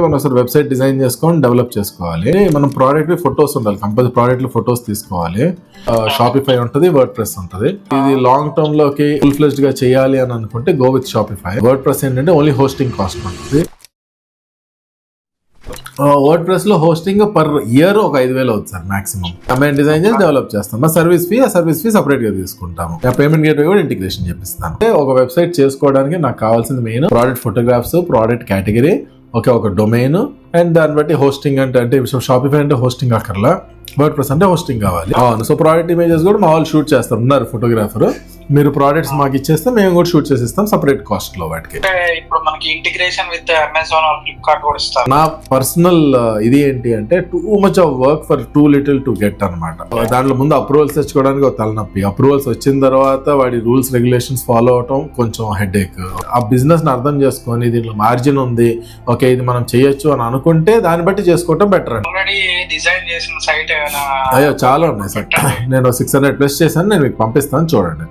మనం అసలు website design చేసుకొని డెవలప్ చేసుకోవాలి. మనం ప్రోడక్ట్ ఫొటోస్ ఉండాలి, కంపల్సరీ ప్రోడక్ట్ ఫొటోస్ తీసుకోవాలి. షాపిఫై ఉంటుంది, వర్డ్ ప్రెస్ ఉంటుంది. ఇది లాంగ్ టర్మ్ లోకి ఫుల్ ఫ్లెజ్డ్ గా చేయాలి అని అనుకుంటే go with Shopify. Word press ఏంటంటే ఓన్లీ హోస్టింగ్ కాస్ట్ ఉంటుంది. వర్డ్ ప్రెస్ లో హోస్టింగ్ పర్ ఇయర్ ఒక 5,000 అవుతుంది సార్ మాక్సిమం. మేము డిజైన్ చేసి డెవలప్ చేస్తాం. మా సర్వీస్ ఫీ సపరేట్ గా తీసుకుంటాము. పేమెంట్ గేట్వే కూడా ఇంటిగ్రేషన్ చేపిస్తాను. ఒక వెబ్సైట్ చేసుకోవడానికి నాకు కావాల్సింది main product photographs, product category, ఒక డొమైన్, అండ్ దాన్ని బట్టి హోస్టింగ్ అంటే షాపిఫై అంటే హోస్టింగ్ అక్కర్లా, వర్డ్ ప్రెస్ అంటే హోస్టింగ్ కావాలి. అవును. సో ప్రోడక్ట్ ఇమేజెస్ కూడా మా వాళ్ళు షూట్ చేస్తారు, ఉన్నారు ఫోటోగ్రాఫర్. మీరు ప్రోడక్ట్స్ మాకు ఇచ్చేస్తే మేము కూడా షూట్ చేసి ఇస్తాం సపరేట్ కాస్ట్ లో వాటికి. ఇప్పుడు మనకి integration with Amazon are Flipkart కూడా ఇస్తారు. నా పర్సనల్ ఇది ఏంటి అంటే too much of work for two little to get అనమాట. దాంట్లో ముందు అప్రూవల్స్ తెచ్చుకోవడానికి ఒక తలనొప్పి, అప్రూవల్స్ వచ్చిన తర్వాత వాడి రూల్స్ రెగ్యులేషన్స్ ఫాలో అవటం కొంచెం హెడేక్. ఆ బిజినెస్ ని అర్థం చేసుకొని దీంట్లో మార్జిన్ ఉంది, ఓకే ఇది మనం చేయొచ్చు అని అనుకుంటే దాన్ని బట్టి చేసుకోవటం బెటర్ అండి. ఆల్రెడీ డిజైన్ చేసిన సైట్ అయ్యో చాలా ఉన్నాయి సార్. నేను 600+ చేశాను, నేను మీకు పంపిస్తాను చూడండి.